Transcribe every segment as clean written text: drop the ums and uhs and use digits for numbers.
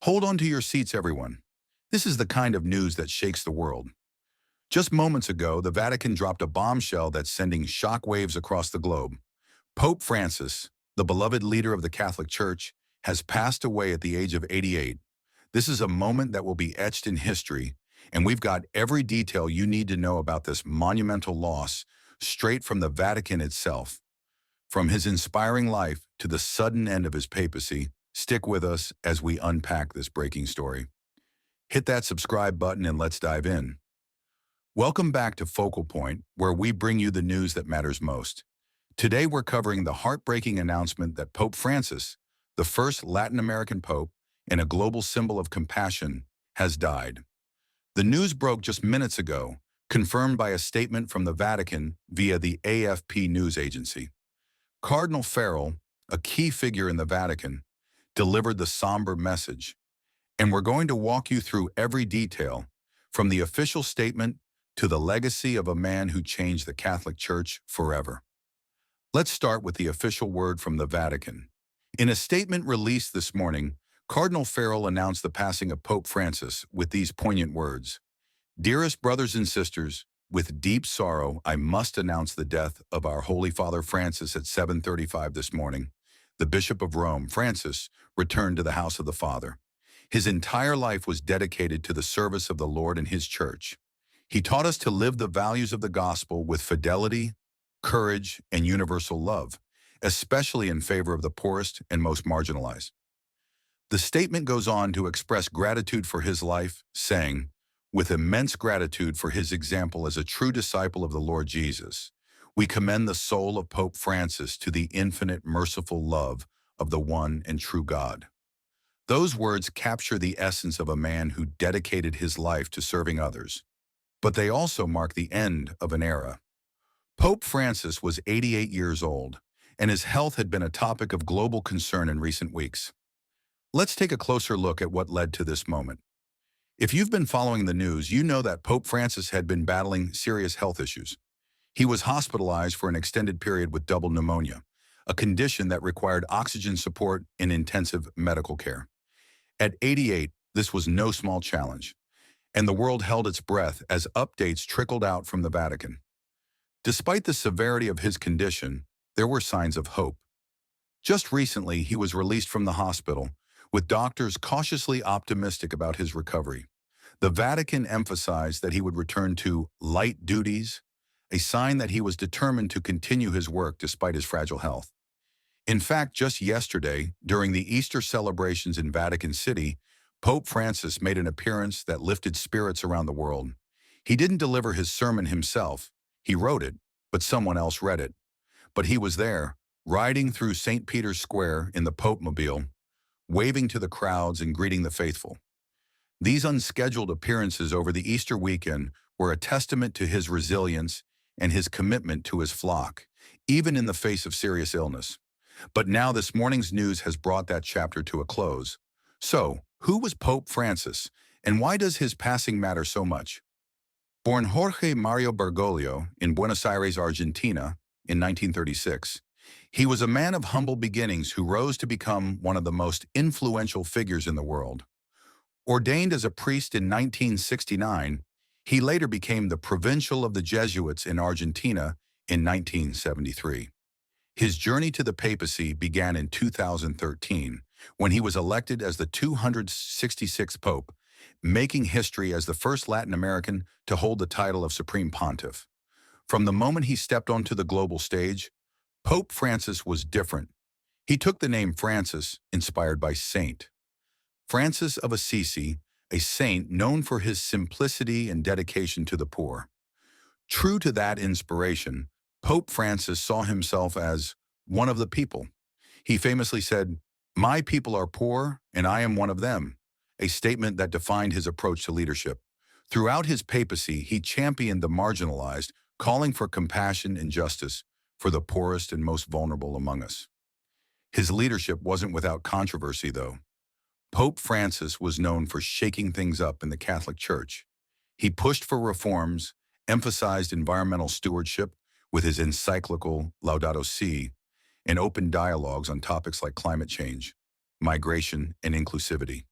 Hold on to your seats, everyone. This is the kind of news that shakes the world. Just moments ago, the Vatican dropped a bombshell that's sending shockwaves across the globe. Pope Francis, the beloved leader of the Catholic Church, has passed away at the age of 88. This is a moment that will be etched in history, and we've got every detail you need to know about this monumental loss straight from the Vatican itself. From his inspiring life to the sudden end of his papacy, stick with us as we unpack this breaking story. Hit that subscribe button and let's dive in. Welcome back to Focal Point, where we bring you the news that matters most. Today we're covering the heartbreaking announcement that Pope Francis, the first Latin American pope and a global symbol of compassion, has died. The news broke just minutes ago, confirmed by a statement from the Vatican via the AFP news agency. Cardinal Farrell, a key figure in the Vatican, delivered the somber message. And we're going to walk you through every detail, from the official statement to the legacy of a man who changed the Catholic Church forever. Let's start with the official word from the Vatican. In a statement released this morning, Cardinal Farrell announced the passing of Pope Francis with these poignant words. "Dearest brothers and sisters, with deep sorrow, I must announce the death of our Holy Father Francis at 7:35 this morning. The Bishop of Rome, Francis, returned to the house of the Father. His entire life was dedicated to the service of the Lord and His Church. He taught us to live the values of the gospel with fidelity, courage, and universal love, especially in favor of the poorest and most marginalized." The statement goes on to express gratitude for his life, saying, "With immense gratitude for his example as a true disciple of the Lord Jesus, we commend the soul of Pope Francis to the infinite merciful love of the one and true God." Those words capture the essence of a man who dedicated his life to serving others, but they also mark the end of an era. Pope Francis was 88 years old, and his health had been a topic of global concern in recent weeks. Let's take a closer look at what led to this moment. If you've been following the news, you know that Pope Francis had been battling serious health issues. He was hospitalized for an extended period with double pneumonia, a condition that required oxygen support and intensive medical care. At 88, this was no small challenge, and the world held its breath as updates trickled out from the Vatican. Despite the severity of his condition, there were signs of hope. Just recently, he was released from the hospital, with doctors cautiously optimistic about his recovery. The Vatican emphasized that he would return to light duties, a sign that he was determined to continue his work despite his fragile health. In fact, just yesterday, during the Easter celebrations in Vatican City, Pope Francis made an appearance that lifted spirits around the world. He didn't deliver his sermon himself. He wrote it, but someone else read it. But he was there, riding through St. Peter's Square in the Pope-mobile, waving to the crowds and greeting the faithful. These unscheduled appearances over the Easter weekend were a testament to his resilience and his commitment to his flock, even in the face of serious illness. But now this morning's news has brought that chapter to a close. So, who was Pope Francis, and why does his passing matter so much? Born Jorge Mario Bergoglio in Buenos Aires, Argentina, in 1936, he was a man of humble beginnings who rose to become one of the most influential figures in the world. Ordained as a priest in 1969, he later became the provincial of the Jesuits in Argentina in 1973. His journey to the papacy began in 2013, when he was elected as the 266th pope, making history as the first Latin American to hold the title of Supreme Pontiff. From the moment he stepped onto the global stage, Pope Francis was different. He took the name Francis, inspired by saint. Francis of Assisi, a saint known for his simplicity and dedication to the poor. True to that inspiration, Pope Francis saw himself as one of the people. He famously said, "My people are poor, and I am one of them," a statement that defined his approach to leadership. Throughout his papacy, he championed the marginalized, calling for compassion and justice for the poorest and most vulnerable among us. His leadership wasn't without controversy, though. Pope Francis was known for shaking things up in the Catholic Church. He pushed for reforms, emphasized environmental stewardship with his encyclical Laudato Si, and open dialogues on topics like climate change, migration, and inclusivity.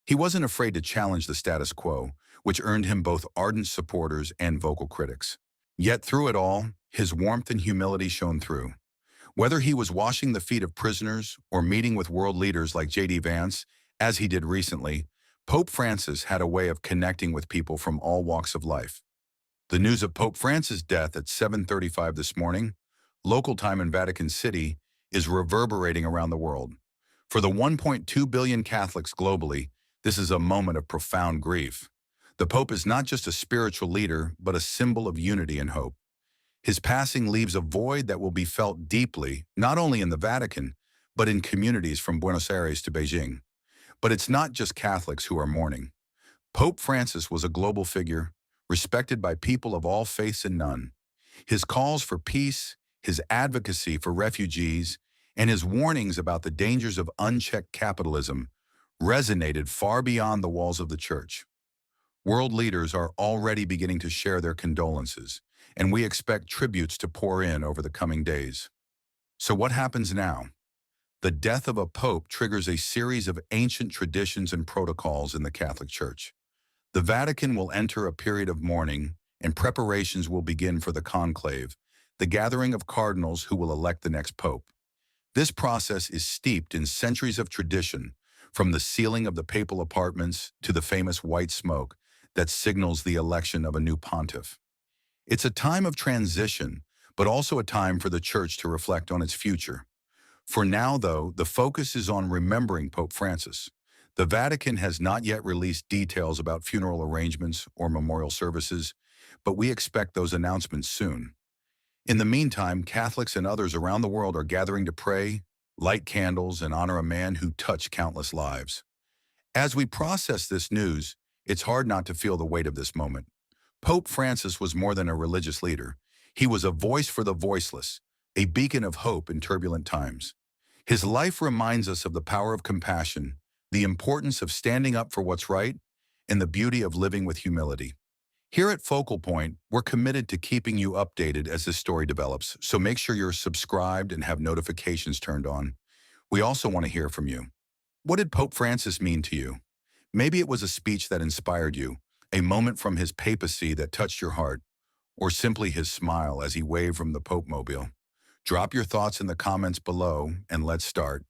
He wasn't afraid to challenge the status quo, which earned him both ardent supporters and vocal critics. Yet through it all, his warmth and humility shone through. Whether he was washing the feet of prisoners or meeting with world leaders like J.D. Vance, as he did recently, Pope Francis had a way of connecting with people from all walks of life. The news of Pope Francis' death at 7:35 this morning, local time in Vatican City, is reverberating around the world. For the 1.2 billion Catholics globally, this is a moment of profound grief. The Pope is not just a spiritual leader, but a symbol of unity and hope. His passing leaves a void that will be felt deeply, not only in the Vatican, but in communities from Buenos Aires to Beijing. But it's not just Catholics who are mourning. Pope Francis was a global figure, respected by people of all faiths and none. His calls for peace, his advocacy for refugees, and his warnings about the dangers of unchecked capitalism resonated far beyond the walls of the church. World leaders are already beginning to share their condolences, and we expect tributes to pour in over the coming days. So what happens now? The death of a pope triggers a series of ancient traditions and protocols in the Catholic Church. The Vatican will enter a period of mourning, and preparations will begin for the conclave, the gathering of cardinals who will elect the next pope. This process is steeped in centuries of tradition, from the sealing of the papal apartments to the famous white smoke that signals the election of a new pontiff. It's a time of transition, but also a time for the Church to reflect on its future. For now, though, the focus is on remembering Pope Francis. The Vatican has not yet released details about funeral arrangements or memorial services, but we expect those announcements soon. In the meantime, Catholics and others around the world are gathering to pray, light candles, and honor a man who touched countless lives. As we process this news, it's hard not to feel the weight of this moment. Pope Francis was more than a religious leader. He was a voice for the voiceless, a beacon of hope in turbulent times. His life reminds us of the power of compassion, the importance of standing up for what's right, and the beauty of living with humility. Here at Focal Point, we're committed to keeping you updated as this story develops, so make sure you're subscribed and have notifications turned on. We also want to hear from you. What did Pope Francis mean to you? Maybe it was a speech that inspired you, a moment from his papacy that touched your heart, or simply his smile as he waved from the Pope Mobile. Drop your thoughts in the comments below, and let's start.